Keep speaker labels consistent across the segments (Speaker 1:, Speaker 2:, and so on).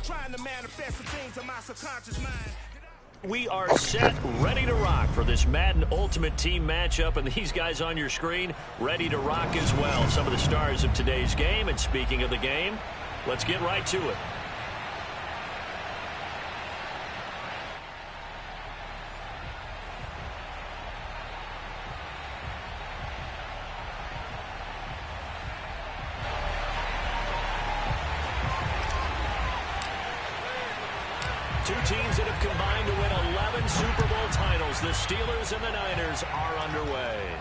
Speaker 1: trying to manifest the things in my subconscious mind.
Speaker 2: We are set, ready to rock for this Madden Ultimate Team matchup, and these guys on your screen ready to rock as well. Some of the stars of today's game, and speaking of the game, let's get right to it. Two teams that have combined to win 11 Super Bowl titles. The Steelers and the Niners are underway.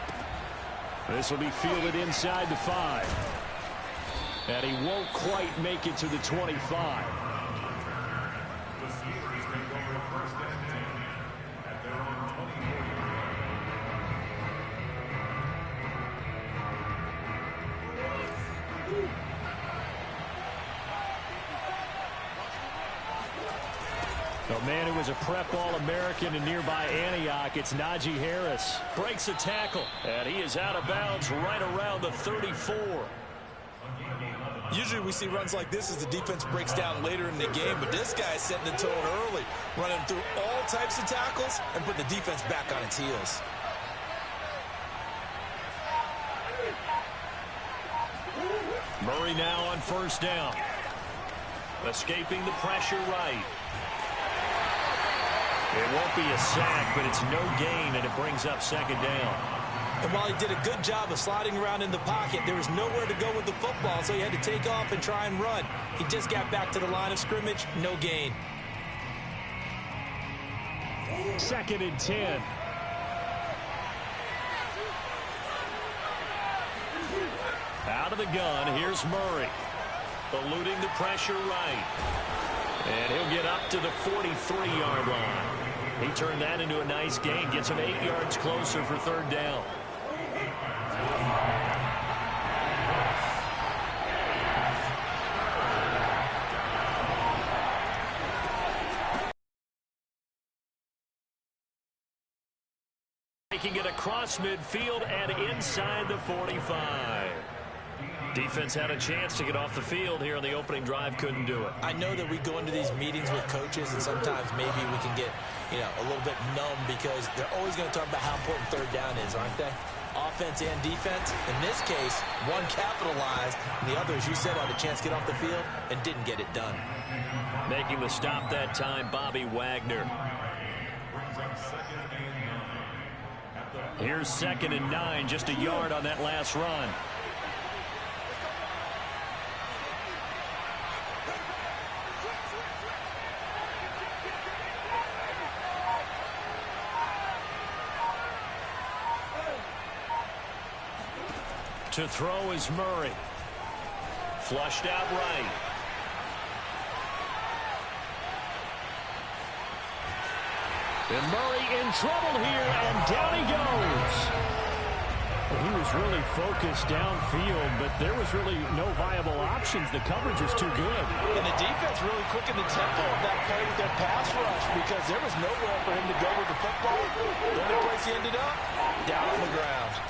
Speaker 3: This will be fielded inside the 5. And he won't quite make it to the 25.
Speaker 4: The Steelers take over first and 10 at their own 24.
Speaker 3: A man who was a prep All-American in nearby Antioch, it's Najee Harris.
Speaker 2: Breaks a tackle, and he is out of bounds right around the 34.
Speaker 5: Usually we see runs like this as the defense breaks down later in the game, but this guy is setting the tone early, running through all types of tackles and putting the defense back on its heels.
Speaker 2: Murray now on first down. Escaping the pressure right. It won't be a sack, but it's no gain, and it brings up second down.
Speaker 5: And while he did a good job of sliding around in the pocket, there was nowhere to go with the football, so he had to take off and try and run. He just got back to the line of scrimmage, no gain.
Speaker 3: Second and 10.
Speaker 2: Out of the gun, here's Murray. Eluding the pressure right. And he'll get up to the 43-yard line. He turned that into a nice gain. Gets him 8 yards closer for third down. Making it across midfield and inside the 45. Defense had a chance to get off the field here on the opening drive, couldn't do it.
Speaker 5: I know that we go into these meetings with coaches, and sometimes maybe we can get, a little bit numb because they're always going to talk about how important third down is, aren't they? Offense and defense. In this case, one capitalized, and the other, as you said, had a chance to get off the field and didn't get it done.
Speaker 2: Making the stop that time, Bobby Wagner. Here's second and 9, just a yard on that last run. To throw is Murray. Flushed out right.
Speaker 3: And Murray in trouble here, and down he goes. Well, he was really focused downfield, but there was really no viable options. The coverage was too good.
Speaker 5: And the defense really quickened the tempo of that play with their pass rush because there was nowhere for him to go with the football. The only place he ended up, down on the ground.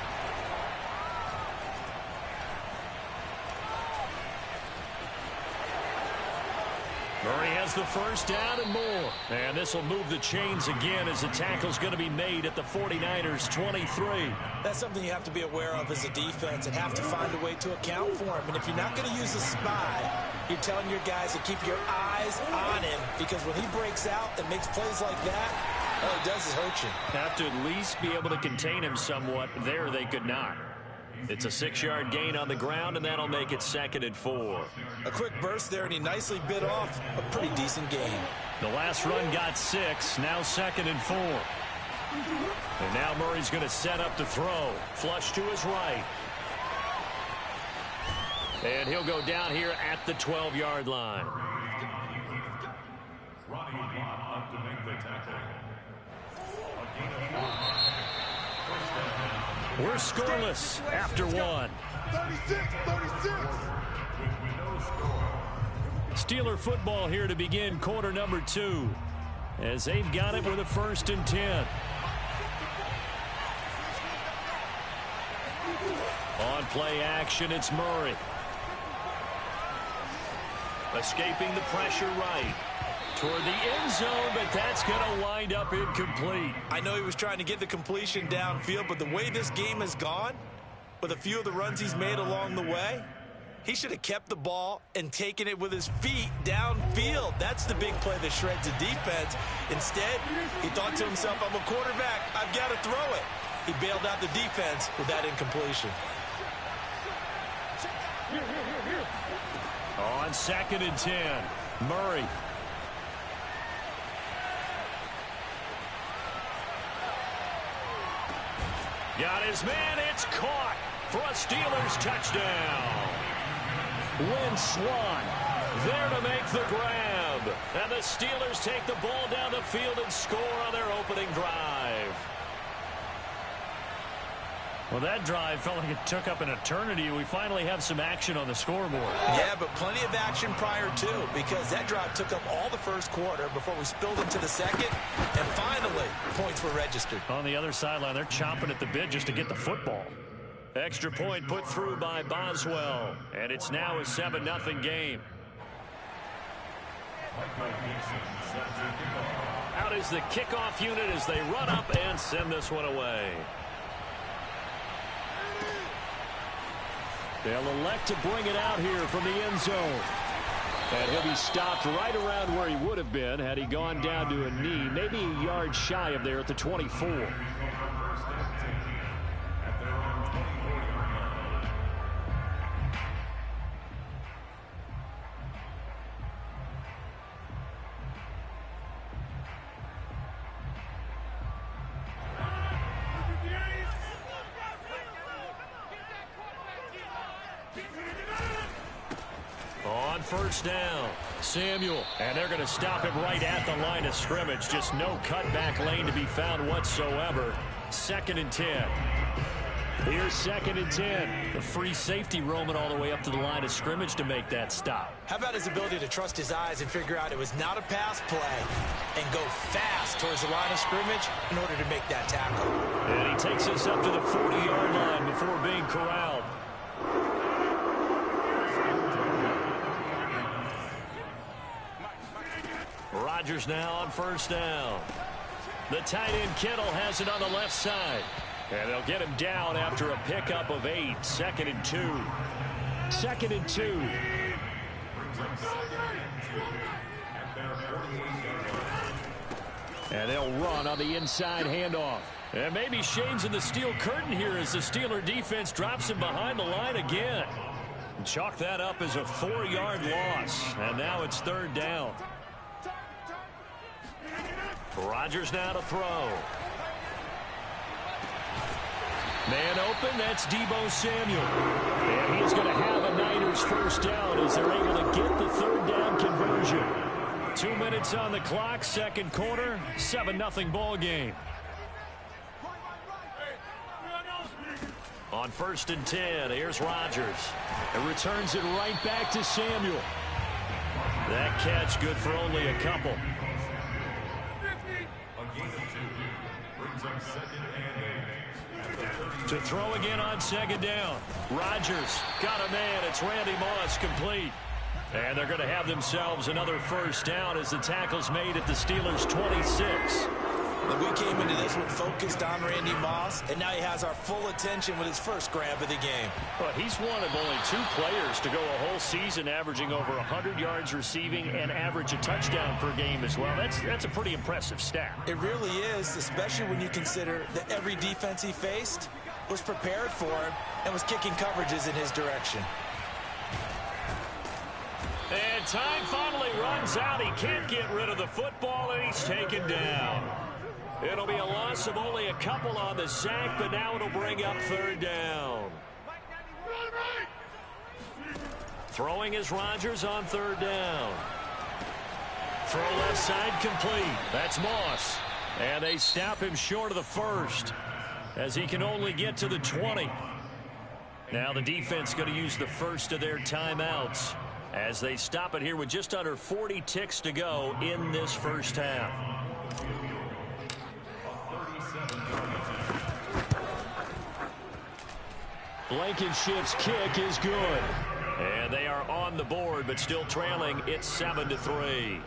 Speaker 2: Murray has the first down and more. And this will move the chains again as the tackle's going to be made at the 49ers' 23.
Speaker 5: That's something you have to be aware of as a defense and have to find a way to account for him. And if you're not going to use a spy, you're telling your guys to keep your eyes on him because when he breaks out and makes plays like that, all he does is hurt you.
Speaker 2: Have to at least be able to contain him somewhat. There they could not. It's a 6-yard gain on the ground, and that'll make it second and 4.
Speaker 5: A quick burst there, and he nicely bit off a pretty decent gain.
Speaker 2: The last run got 6, now second and 4. And now Murray's going to set up to throw. Flush to his right. And he'll go down here at the 12-yard line.
Speaker 4: Ronnie Watt up to make the tackle. A gain of 4.
Speaker 2: We're scoreless after one.
Speaker 1: 36.
Speaker 2: Steeler football here to begin quarter number 2. As they've got it with a 1st and 10. On play action, it's Murray. Escaping the pressure right. Toward the end zone, but that's going to wind up incomplete.
Speaker 5: I know he was trying to get the completion downfield, but the way this game has gone, with a few of the runs he's made along the way, he should have kept the ball and taken it with his feet downfield. That's the big play that shreds the defense. Instead, he thought to himself, I'm a quarterback, I've got to throw it. He bailed out the defense with that incompletion.
Speaker 2: On 2nd and 10, Murray. Got his man, it's caught for a Steelers touchdown. Win Swan there to make the grab. And the Steelers take the ball down the field and score on their opening drive.
Speaker 3: Well, that drive felt like it took up an eternity. We finally have some action on the scoreboard.
Speaker 5: Yeah, but plenty of action prior to, because that drive took up all the first quarter before we spilled into the second, and finally, points were registered.
Speaker 3: On the other sideline, they're chomping at the bit just to get the football.
Speaker 2: Extra point put through by Boswell, and it's now a 7-0 game. Out is the kickoff unit as they run up and send this one away. They'll elect to bring it out here from the end zone. And he'll be stopped right around where he would have been had he gone down to a knee, maybe a yard shy of there at the 24. On first down, Samuel. And they're going to stop him right at the line of scrimmage. Just no cutback lane to be found whatsoever. 2nd and 10. Here's 2nd and 10. The free safety roaming all the way up to the line of scrimmage to make that stop.
Speaker 5: How about his ability to trust his eyes and figure out it was not a pass play and go fast towards the line of scrimmage in order to make that tackle.
Speaker 2: And he takes us up to the 40-yard line before being corralled. Rodgers now on first down. The tight end Kittle has it on the left side. And they'll get him down after a pickup of 8. 2nd and 2. 2nd and 2. And they'll run on the inside handoff. And maybe Shane's in the steel curtain here as the Steeler defense drops him behind the line again. And chalk that up as a 4-yard loss. And now it's 3rd down. Rodgers now to throw. Man open, that's Deebo Samuel. And he's going to have a Niners first down as they're able to get the 3rd down conversion. 2 minutes on the clock, 2nd quarter, 7-0 ball game. On 1st and 10, here's Rodgers. And returns it right back to Samuel. That catch good for only a couple. To throw again on 2nd down. Rodgers got a man. It's Randy Moss complete. And they're going to have themselves another first down as the tackle's made at the Steelers' 26.
Speaker 5: And we came into this one focused on Randy Moss, and now he has our full attention with his first grab of the game.
Speaker 3: But he's one of only 2 players to go a whole season averaging over 100 yards receiving and average a touchdown per game as well. That's a pretty impressive stat.
Speaker 5: It really is, especially when you consider that every defense he faced was prepared for him and was kicking coverages in his direction.
Speaker 2: And time finally runs out. He can't get rid of the football, and he's taken down. It'll be a loss of only a couple on the sack, but now it'll bring up 3rd down. Throwing is Rodgers on 3rd down. Throw left side complete. That's Moss. And they stop him short of the 1st as he can only get to the 20. Now the defense going to use the first of their timeouts as they stop it here with just under 40 ticks to go in this first half. Blankenship's kick is good. And they are on the board, but still trailing. It's 7-3.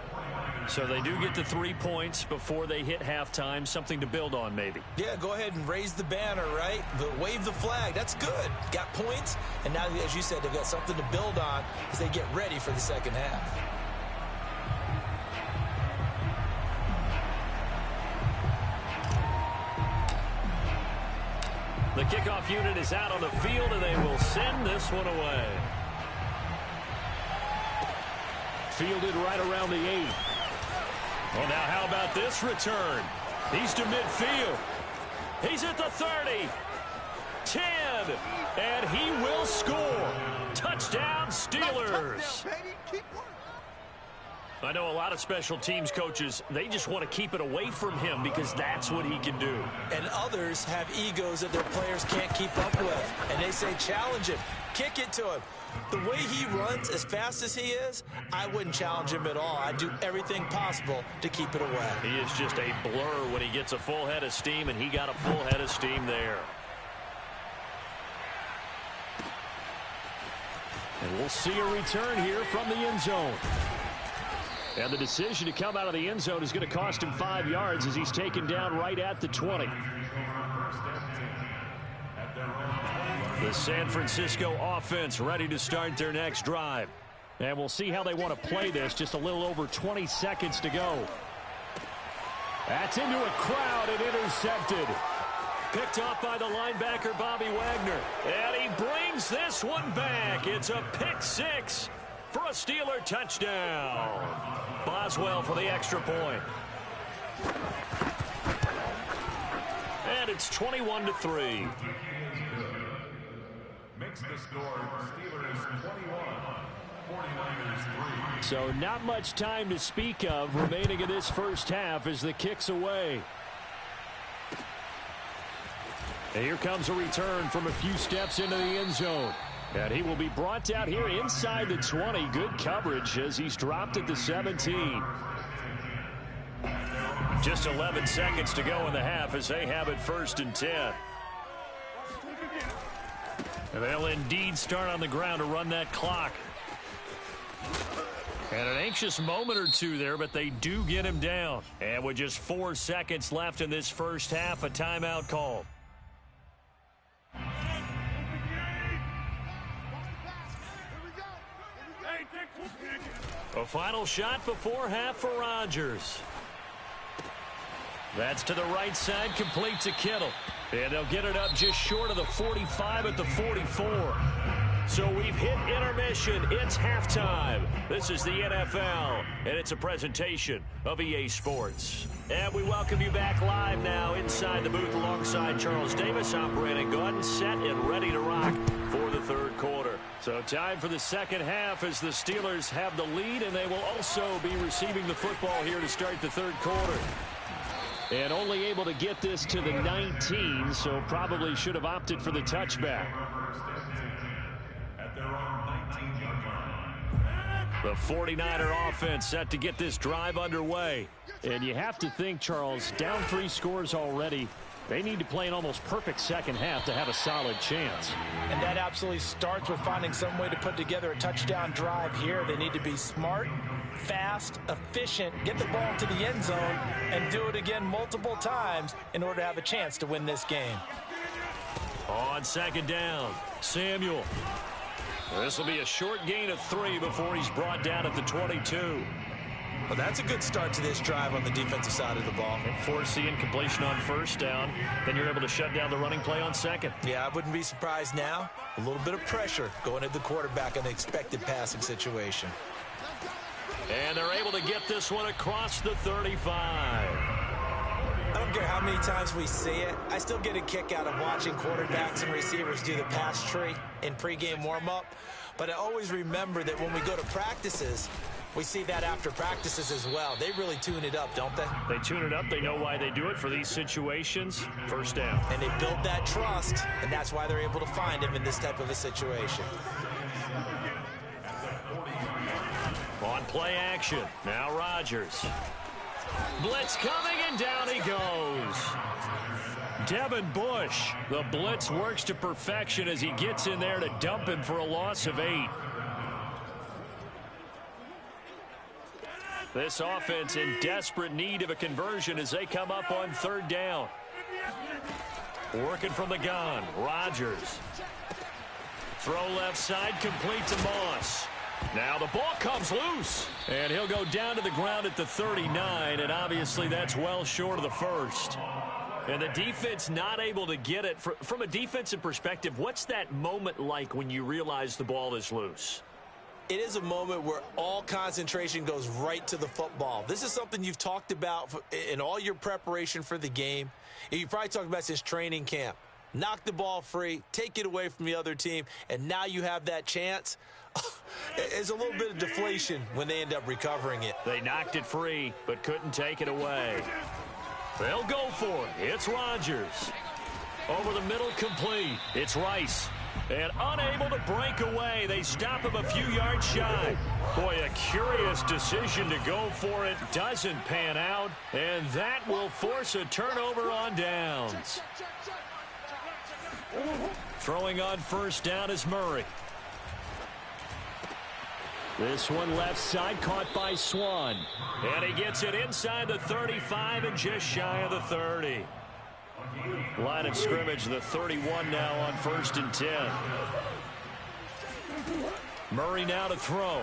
Speaker 2: So they do get the 3 points before they hit halftime. Something to build on, maybe.
Speaker 5: Yeah, go ahead and raise the banner, right? Wave the flag. That's good. Got points. And now, as you said, they've got something to build on as they get ready for the second half.
Speaker 2: The kickoff unit is out on the field, and they will send this one away.
Speaker 3: Fielded right around the 8.
Speaker 2: Well, now how about this return? He's to midfield. He's at the 30. 10. And he will score. Touchdown, Steelers. I know a lot of special teams coaches, they just want to keep it away from him because that's what he can do.
Speaker 5: And others have egos that their players can't keep up with. And they say, challenge him. Kick it to him. The way he runs, as fast as he is, I wouldn't challenge him at all. I'd do everything possible to keep it away.
Speaker 2: He is just a blur when he gets a full head of steam, and he got a full head of steam there.
Speaker 3: And we'll see a return here from the end zone. And the decision to come out of the end zone is going to cost him 5 yards as he's taken down right at the 20.
Speaker 2: The San Francisco offense ready to start their next drive.
Speaker 3: And we'll see how they want to play this. Just a little over 20 seconds to go. That's into a crowd and intercepted.
Speaker 2: Picked off by the linebacker, Bobby Wagner. And he brings this one back. It's a pick 6 for a Steeler touchdown. Boswell for the extra point. And it's 21-3.
Speaker 4: Makes the score Steelers 21, 49ers 3.
Speaker 3: So not much time to speak of remaining in this first half as the kick's away. And here comes a return from a few steps into the end zone. And he will be brought out here inside the 20. Good coverage as he's dropped at the 17.
Speaker 2: Just 11 seconds to go in the half as they have it 1st and 10. And they'll indeed start on the ground to run that clock. And an anxious moment or two there, but they do get him down. And with just 4 seconds left in this first half, a timeout called. A final shot before half for Rodgers. That's to the right side, complete to Kittle. And they'll get it up just short of the 45 at the 44. So we've hit intermission. It's halftime. This is the NFL, and it's a presentation of EA Sports. And we welcome you back live now inside the booth alongside Charles Davis, operating gun, set, and ready to rock for the third quarter. So time for the second half as the Steelers have the lead, and they will also be receiving the football here to start the third quarter. And only able to get this to the 19, so probably should have opted for the touchback. The 49er offense set to get this drive underway.
Speaker 3: And you have to think, Charles, down 3 scores already. They need to play an almost perfect second half to have a solid chance.
Speaker 5: And that absolutely starts with finding some way to put together a touchdown drive here. They need to be smart, fast, efficient, get the ball to the end zone, and do it again multiple times in order to have a chance to win this game.
Speaker 2: On second down, Samuel. This will be a short gain of 3 before he's brought down at the 22.
Speaker 5: Well, that's a good start to this drive on the defensive side of the ball.
Speaker 2: Force the incompletion on first down. Then you're able to shut down the running play on second.
Speaker 5: Yeah, I wouldn't be surprised now. A little bit of pressure going at the quarterback in the expected passing situation.
Speaker 2: And they're able to get this one across the 35.
Speaker 5: I don't care how many times we see it. I still get a kick out of watching quarterbacks and receivers do the pass tree in pregame warm-up. But I always remember that when we go to practices, we see that after practices as well. They really tune it up, don't they?
Speaker 2: They tune it up. They know why they do it for these situations. First down.
Speaker 5: And they build that trust, and that's why they're able to find him in this type of a situation.
Speaker 2: On play action. Now Rodgers. Blitz coming, and down he goes. Devin Bush. The blitz works to perfection as he gets in there to dump him for a loss of 8. This offense in desperate need of a conversion as they come up on third down. Working from the gun, Rodgers. Throw left side, complete to Moss. Now the ball comes loose, and he'll go down to the ground at the 39, and obviously that's well short of the first. And the defense not able to get it. From a defensive perspective, what's that moment like when you realize the ball is loose?
Speaker 5: It is a moment where all concentration goes right to the football. This is something you've talked about in all your preparation for the game. And you probably talked about since training camp. Knock the ball free, take it away from the other team, and now you have that chance. It's a little bit of deflation when they end up recovering it.
Speaker 2: They knocked it free, but couldn't take it away. They'll go for it. It's Rodgers. Over the middle, complete. It's Rice. And unable to break away. They stop him a few yards shy. Boy, a curious decision to go for it. Doesn't pan out. And that will force a turnover on downs. Throwing on first down is Murray. This one left side caught by Swan. And he gets it inside the 35 and just shy of the 30. Line of scrimmage, the 31 now on 1st and 10. Murray now to throw.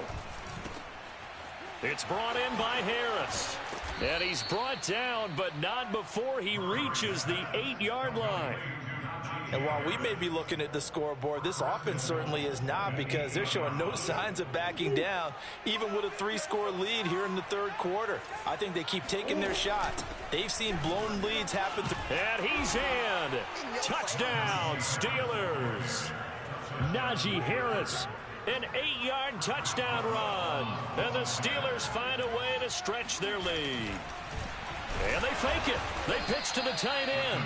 Speaker 2: It's brought in by Harris. And he's brought down, but not before he reaches the 8-yard line.
Speaker 5: And while we may be looking at the scoreboard, this offense certainly is not, because they're showing no signs of backing down, even with a 3-score lead here in the third quarter. I think they keep taking their shots. They've seen blown leads happen.
Speaker 2: And he's in. Touchdown, Steelers. Najee Harris, an 8-yard touchdown run. And the Steelers find a way to stretch their lead. And they fake it. They pitch to the tight end.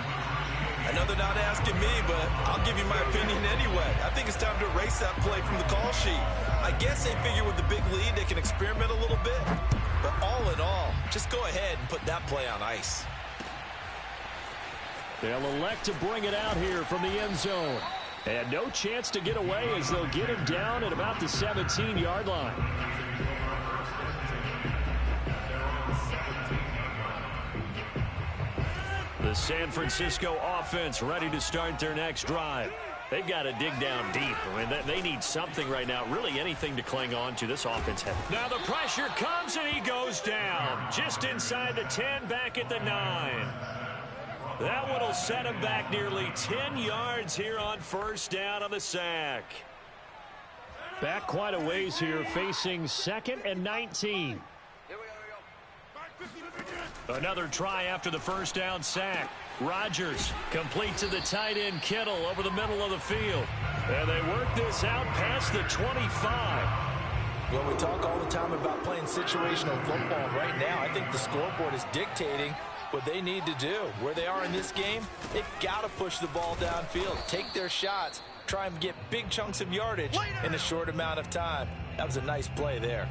Speaker 5: I know they're not asking me, but I'll give you my opinion anyway. I think it's time to erase that play from the call sheet. I guess they figure with the big lead they can experiment a little bit. But all in all, just go ahead and put that play on ice.
Speaker 3: They'll elect to bring it out here from the end zone. And no chance to get away as they'll get him down at about the 17-yard line.
Speaker 2: The San Francisco offense ready to start their next drive. They've got to dig down deep. I mean, they need something right now, really anything to cling on to. This offense has. Now the pressure comes and he goes down. Just inside the 10, back at the 9. That one will set him back nearly 10 yards here on first down on the sack.
Speaker 3: Back quite a ways here, facing 2nd and 19.
Speaker 2: Another try after the first down sack. Rodgers complete to the tight end Kittle over the middle of the field. And they work this out past the 25.
Speaker 5: Well, we talk all the time about playing situational football. Right now, I think the scoreboard is dictating what they need to do. Where they are in this game, they've got to push the ball downfield, take their shots, try and get big chunks of yardage in a short amount of time. That was a nice play there.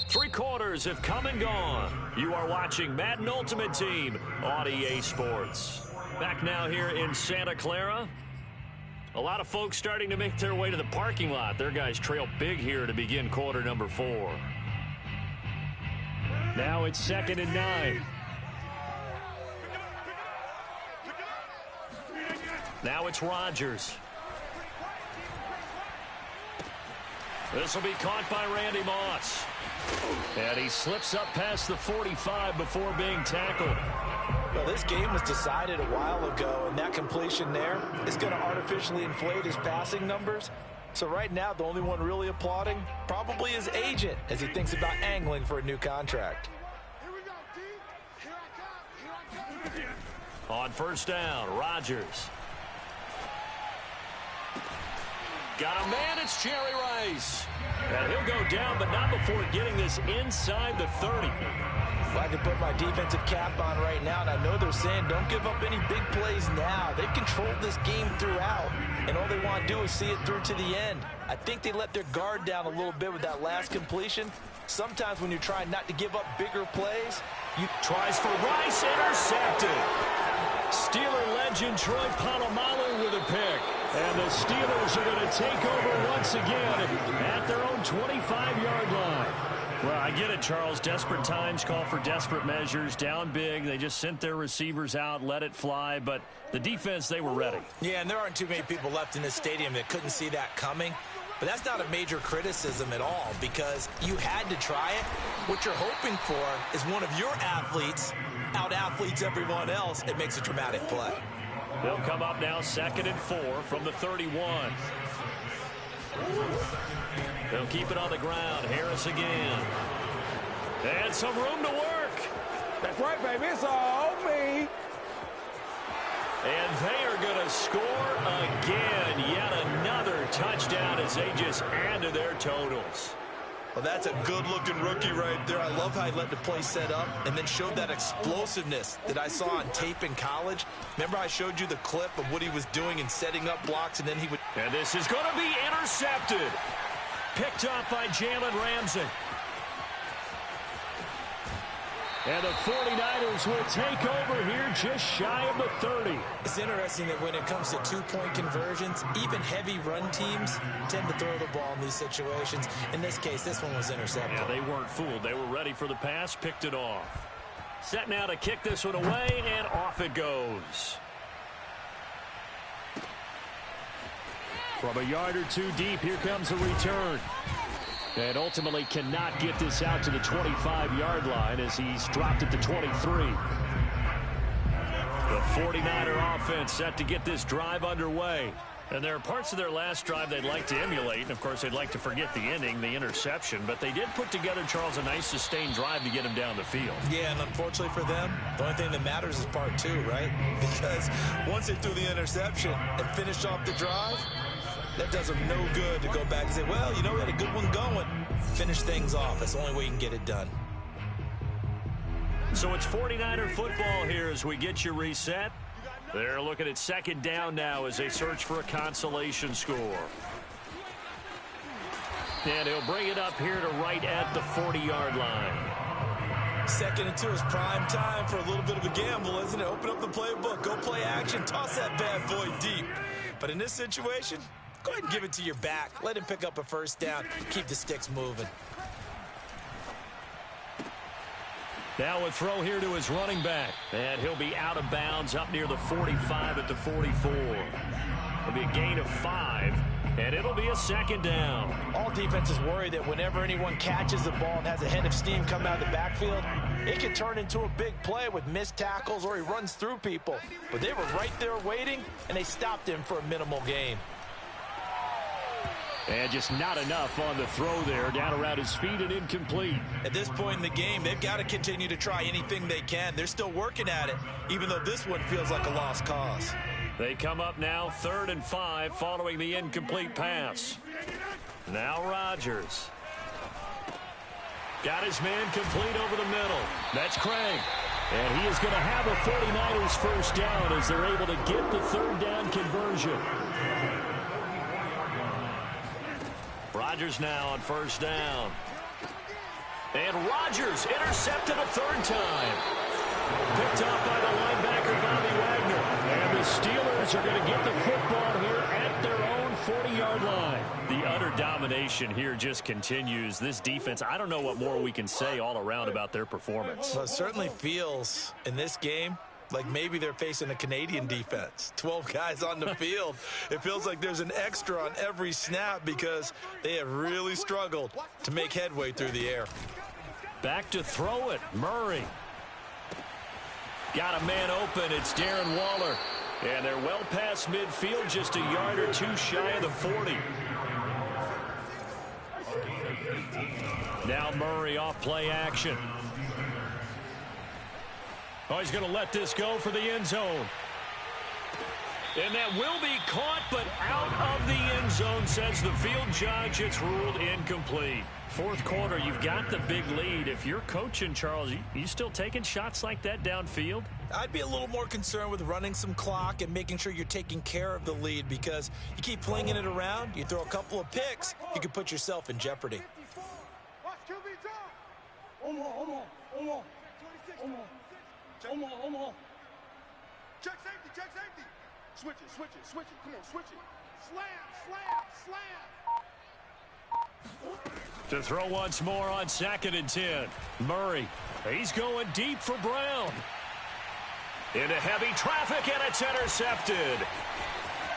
Speaker 2: 3 quarters have come and gone. You are watching Madden Ultimate Team on EA Sports. Back now here in Santa Clara. A lot of folks starting to make their way to the parking lot. Their guys trail big here to begin quarter number 4.
Speaker 3: Now it's 2nd and 9.
Speaker 2: Now it's Rodgers. This will be caught by Randy Moss. And he slips up past the 45 before being tackled.
Speaker 5: Well, this game was decided a while ago, and that completion there is going to artificially inflate his passing numbers. So right now, the only one really applauding probably his agent as he thinks about angling for a new contract.
Speaker 2: On first down, Rodgers. Got a man, it's Jerry Rice. And he'll go down, but not before getting this inside the 30.
Speaker 5: Well, I can put my defensive cap on right now, and I know they're saying don't give up any big plays now. They've controlled this game throughout, and all they want to do is see it through to the end. I think they let their guard down a little bit with that last completion. Sometimes when you're trying not to give up bigger plays, you...
Speaker 2: Tries for Rice, intercepted. Steeler legend Troy Polamalu with a pick.
Speaker 3: And the Steelers are going to take over once again at their own 25-yard line.
Speaker 2: Well, I get it, Charles. Desperate times call for desperate measures. Down big. They just sent their receivers out, let it fly. But the defense, they were ready.
Speaker 5: Yeah, and there aren't too many people left in this stadium that couldn't see that coming. But that's not a major criticism at all because you had to try it. What you're hoping for is one of your athletes out-athletes everyone else. It makes a dramatic play.
Speaker 2: They'll come up now 2nd and 4 from the 31. They'll keep it on the ground. Harris again. And some room to work.
Speaker 1: That's right, baby. It's all me.
Speaker 2: And they are going to score again. Yet another touchdown as they just add to their totals.
Speaker 5: Well, that's a good-looking rookie right there. I love how he let the play set up and then showed that explosiveness that I saw on tape in college. Remember I showed you the clip of what he was doing and setting up blocks, and then he would...
Speaker 2: And this is going to be intercepted. Picked up by Jalen Ramsey.
Speaker 3: And the 49ers will take over here just shy of the 30.
Speaker 5: It's interesting that when it comes to two-point conversions, even heavy run teams tend to throw the ball in these situations. In this case, this one was intercepted.
Speaker 2: Yeah, they weren't fooled. They were ready for the pass, picked it off. Set now to kick this one away, and off it goes.
Speaker 3: From a yard or two deep, here comes a return. And ultimately cannot get this out to the 25-yard line as he's dropped at the 23.
Speaker 2: The 49er offense set to get this drive underway. And there are parts of their last drive they'd like to emulate. And, of course, they'd like to forget the ending, the interception. But they did put together, Charles, a nice sustained drive to get him down the field.
Speaker 5: Yeah, and unfortunately for them, the only thing that matters is part two, right? Because once they threw the interception and finished off the drive, that does them no good to go back and say, well, you know, we had a good one going. Finish things off. That's the only way you can get it done.
Speaker 2: So it's 49er football here as we get you reset. They're looking at 2nd down now as they search for a consolation score. And he'll bring it up here to right at the 40-yard line.
Speaker 5: 2nd and 2 is prime time for a little bit of a gamble, isn't it? Open up the playbook, go play action, toss that bad boy deep. But in this situation, go ahead and give it to your back. Let him pick up a 1st down. Keep the sticks moving.
Speaker 2: Now a throw here to his running back. And he'll be out of bounds up near the 45 at the 44. It'll be a gain of 5, and it'll be a 2nd down.
Speaker 5: All defenses worry that whenever anyone catches the ball and has a head of steam come out of the backfield, it can turn into a big play with missed tackles or he runs through people. But they were right there waiting, and they stopped him for a minimal gain.
Speaker 3: And just not enough on the throw there. Down around his feet and incomplete.
Speaker 5: At this point in the game, they've got to continue to try anything they can. They're still working at it, even though this one feels like a lost cause.
Speaker 2: They come up now 3rd and 5 following the incomplete pass. Now Rodgers. Got his man complete over the middle. That's Craig.
Speaker 3: And he is going to have a 49ers 1st down as they're able to get the 3rd down conversion.
Speaker 2: Rodgers now on 1st down. And Rodgers intercepted a 3rd time. Picked up by the linebacker, Bobby Wagner.
Speaker 3: And the Steelers are going to get the football here at their own 40-yard line.
Speaker 2: The utter domination here just continues. This defense, I don't know what more we can say all around about their performance.
Speaker 5: Well, it certainly feels in this game like maybe they're facing a Canadian defense. 12 guys on the field. It feels like there's an extra on every snap because they have really struggled to make headway through the air.
Speaker 2: Back to throw it. Murray. Got a man open. It's Darren Waller. And they're well past midfield, just a yard or two shy of the 40. Now Murray off play action. Oh, he's going to let this go for the end zone. And that will be caught, but out of the end zone, says the field judge. It's ruled incomplete. 4th quarter, you've got the big lead. If you're coaching, Charles, you still taking shots like that downfield?
Speaker 5: I'd be a little more concerned with running some clock and making sure you're taking care of the lead because you keep flinging it around, you throw a couple of picks, you could put yourself in jeopardy.
Speaker 1: Check safety, check safety. Switch it, switch it, switch it. Come on, switch it.
Speaker 2: To throw once more on 2nd and 10. Murray, he's going deep for Brown. Into heavy traffic, and it's intercepted.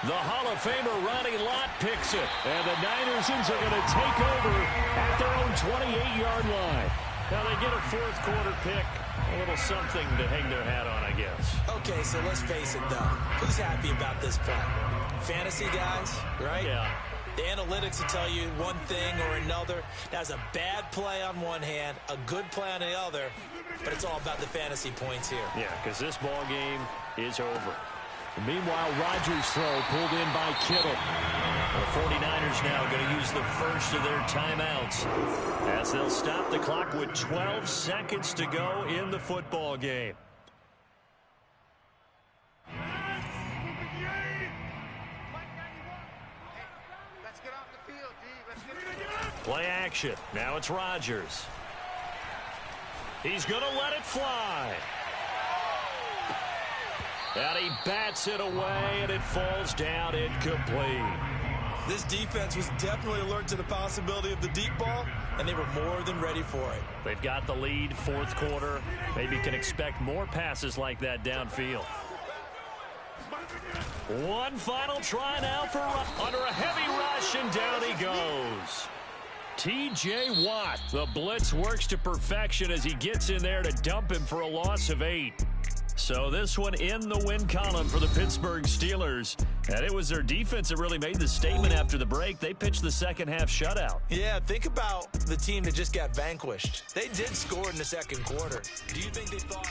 Speaker 2: The Hall of Famer Ronnie Lott picks it, and the Ninersons are going to take over at their own 28-yard line. Now they get a 4th quarter pick, a little something to hang their hat on, I guess.
Speaker 5: Okay, so let's face it, though. Who's happy about this play? Fantasy guys, right?
Speaker 2: Yeah.
Speaker 5: The analytics will tell you one thing or another. That's a bad play on one hand, a good play on the other, but it's all about the fantasy points here.
Speaker 2: Yeah, because this ball game is over. Meanwhile, Rodgers' throw pulled in by Kittle. The 49ers now going to use the first of their timeouts as they'll stop the clock with 12 seconds to go in the football game. Play action. Now it's Rodgers. He's going to let it fly. And he bats it away, and it falls down incomplete.
Speaker 5: This defense was definitely alert to the possibility of the deep ball, and they were more than ready for it.
Speaker 2: They've got the lead, 4th quarter. Maybe can expect more passes like that downfield. One final try now for under a heavy rush, and down he goes. T.J. Watt, the blitz works to perfection as he gets in there to dump him for a loss of 8. So this one in the win column for the Pittsburgh Steelers. And it was their defense that really made the statement after the break. They pitched the second-half shutout.
Speaker 5: Yeah, think about the team that just got vanquished. They did score in the 2nd quarter. Do you think they thought